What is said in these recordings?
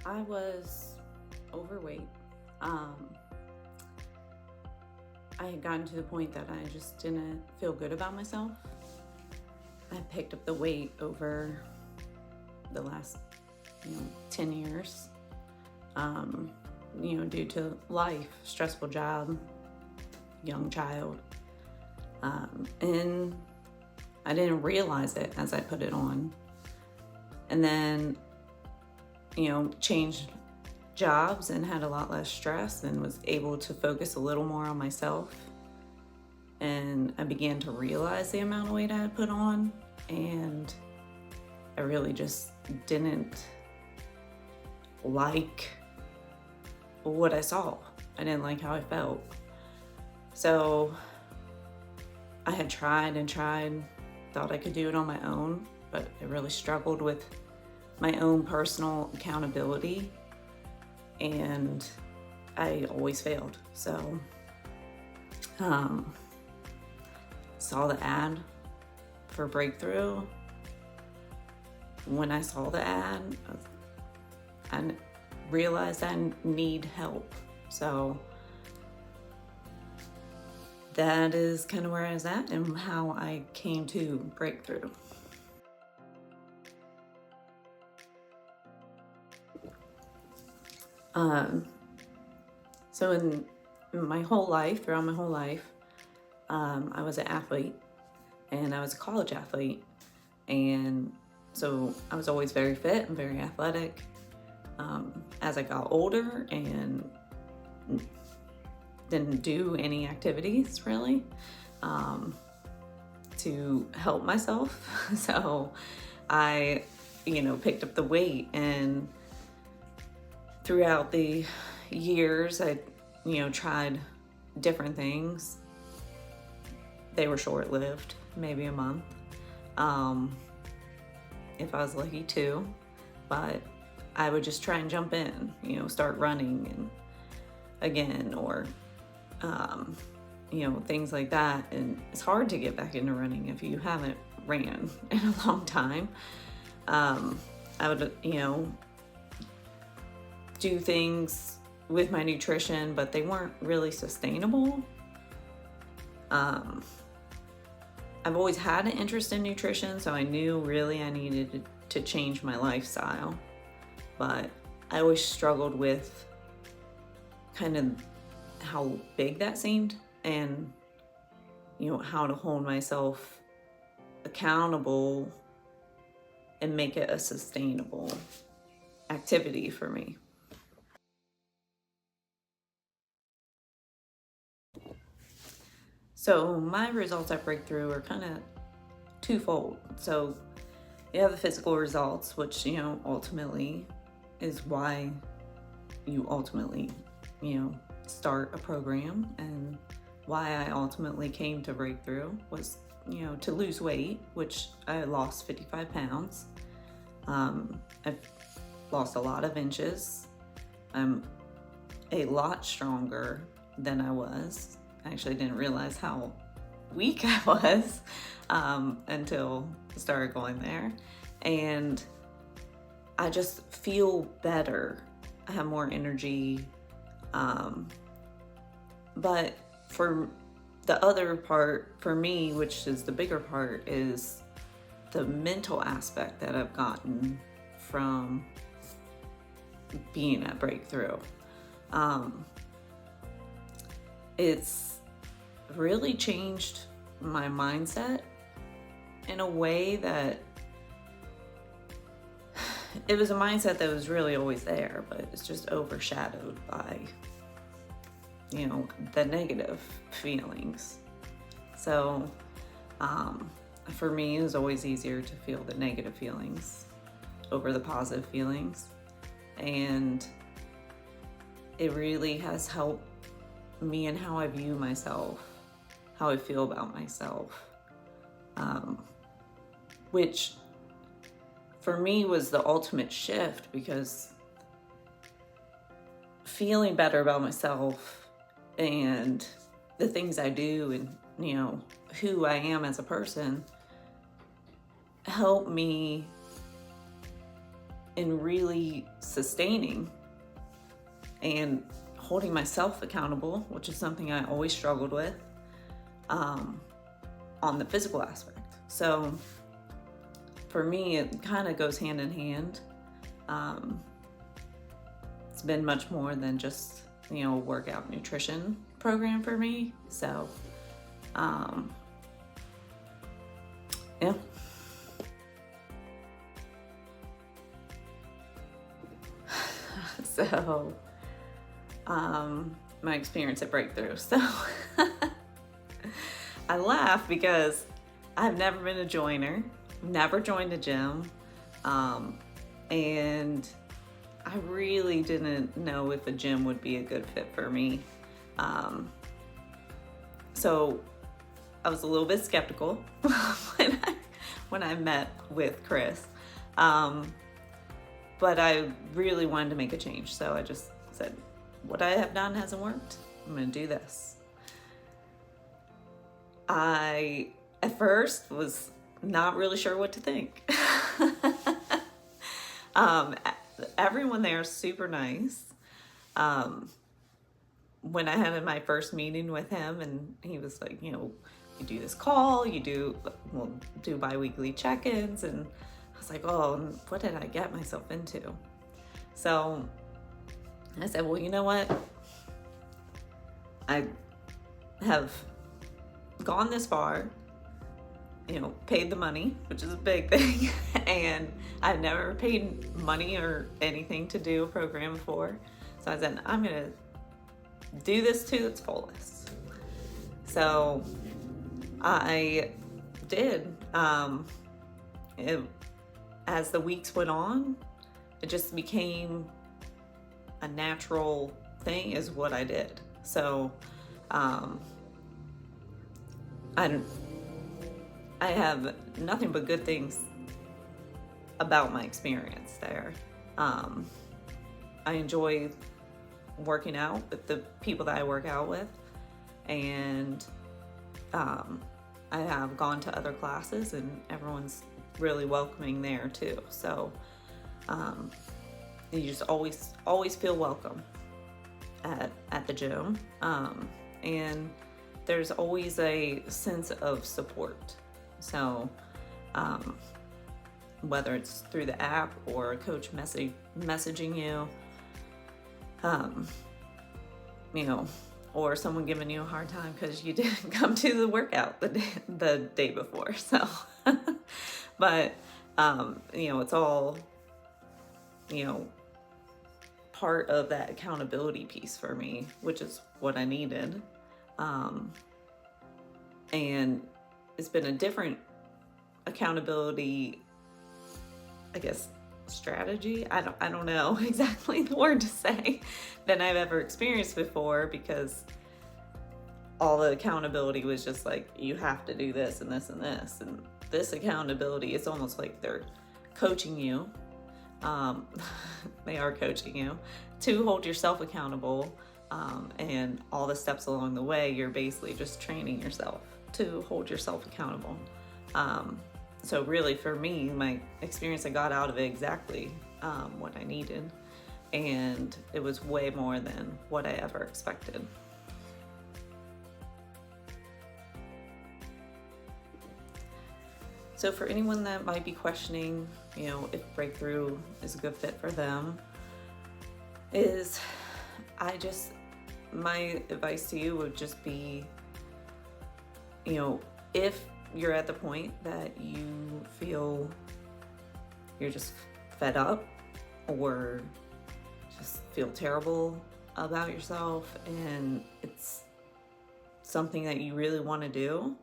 I was overweight. Um, I had gotten to the point that I just didn't feel good about myself. I picked up the weight over the last, 10 years, due to life, stressful job, young child. And I didn't realize it as I put it on. And then, changed jobs and had a lot less stress and was able to focus a little more on myself. And I began to realize the amount of weight I had put on, and I really just didn't like what I saw. I didn't like how I felt. So I had tried and tried, thought I could do it on my own, but I really struggled with my own personal accountability, and I always failed. So saw the ad for Breakthrough. When I saw the ad, I realized I need help. So that is kind of where I was at and how I came to Breakthrough. So in my whole life, throughout my whole life, I was an athlete, and I was a college athlete. And so I was always very fit and very athletic. As I got older and didn't do any activities really to help myself. So I, picked up the weight, and throughout the years, I, tried different things. They were short-lived, maybe a month. If I was lucky too, but I would just try and jump in, start running and again, or, things like that. And it's hard to get back into running if you haven't ran in a long time. I would, do things with my nutrition, but they weren't really sustainable. I've always had an interest in nutrition, so I knew really I needed to change my lifestyle. But I always struggled with kind of how big that seemed, and, how to hold myself accountable and make it a sustainable activity for me. So my results at Breakthrough are kind of twofold. So you have the physical results, which, ultimately is why you ultimately, start a program, and why I ultimately came to Breakthrough was, to lose weight, which I lost 55 pounds. I've lost a lot of inches. I'm a lot stronger than I was. I actually didn't realize how weak I was until I started going there. And I just feel better. I have more energy. But for the other part, for me, which is the bigger part, is the mental aspect that I've gotten from being at Breakthrough. It's really changed my mindset in a way that it was a mindset that was really always there, but it's just overshadowed by, the negative feelings. So for me, it was always easier to feel the negative feelings over the positive feelings. And it really has helped me in how I view myself, how I feel about myself, which for me was the ultimate shift, because feeling better about myself and the things I do and, who I am as a person helped me in really sustaining and holding myself accountable, which is something I always struggled with, on the physical aspect. So for me, it kind of goes hand in hand. It's been much more than just, workout nutrition program for me. So, yeah. So, my experience at Breakthrough. So, I laugh because I've never been a joiner, never joined a gym, and I really didn't know if a gym would be a good fit for me. So I was a little bit skeptical when I met with Chris. But I really wanted to make a change. So I just said, what I have done hasn't worked. I'm going to do this. I, at first, was not really sure what to think. Everyone there is super nice. When I had my first meeting with him, and he was like, you do this call, we'll do bi-weekly check-ins, and I was like, oh, what did I get myself into? So I said, well, you know what? I have gone this far, paid the money, which is a big thing, and I've never paid money or anything to do a program before. So I said, I'm gonna do this to its fullest. So I did. As the weeks went on, it just became a natural thing, is what I did. So I have nothing but good things about my experience there. I enjoy working out with the people that I work out with, and I have gone to other classes, and everyone's really welcoming there too. So you just always feel welcome at the gym, and there's always a sense of support. So whether it's through the app or a coach messaging you, or someone giving you a hard time because you didn't come to the workout the day before. So, but it's all part of that accountability piece for me, which is what I needed. And it's been a different accountability, I guess, strategy. I don't know exactly the word to say, than I've ever experienced before, because all the accountability was just like, you have to do this and this and this. And this accountability, it's almost like they're coaching you. They are coaching you to hold yourself accountable. And all the steps along the way, you're basically just training yourself to hold yourself accountable. So really, for me, my experience, I got out of it exactly what I needed, and it was way more than what I ever expected. So for anyone that might be questioning, if Breakthrough is a good fit for them, my advice to you would just be, if you're at the point that you feel you're just fed up or just feel terrible about yourself and it's something that you really want to do,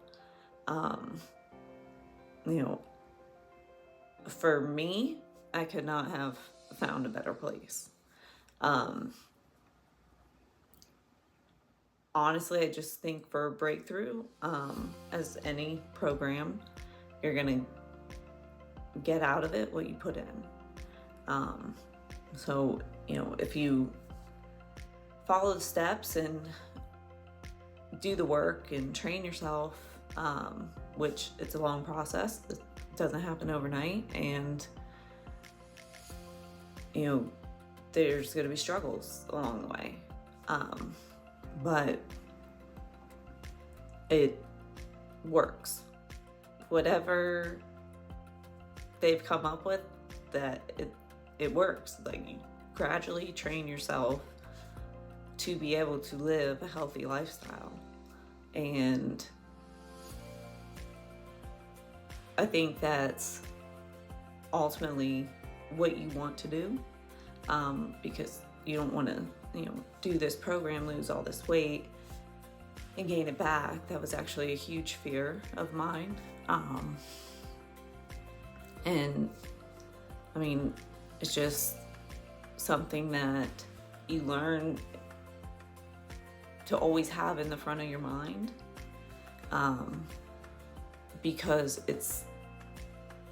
for me, I could not have found a better place. Honestly, I just think for Breakthrough, as any program, you're gonna get out of it what you put in. So, if you follow the steps and do the work and train yourself, which it's a long process, it doesn't happen overnight, and you know, there's going to be struggles along the way. But it works. Whatever they've come up with, that it works. Like, you gradually train yourself to be able to live a healthy lifestyle. And I think that's ultimately what you want to do, because you don't want to, do this program, lose all this weight, and gain it back. That was actually a huge fear of mine. And I mean, it's just something that you learn to always have in the front of your mind, because it's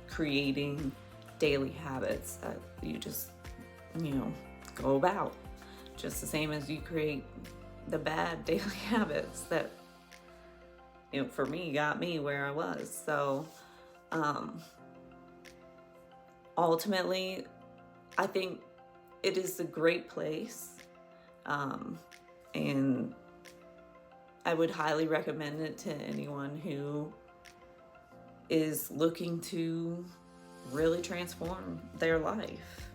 creating daily habits that you just, go about. Just the same as you create the bad daily habits that, for me, got me where I was. So, ultimately, I think it is a great place. And I would highly recommend it to anyone who is looking to really transform their life.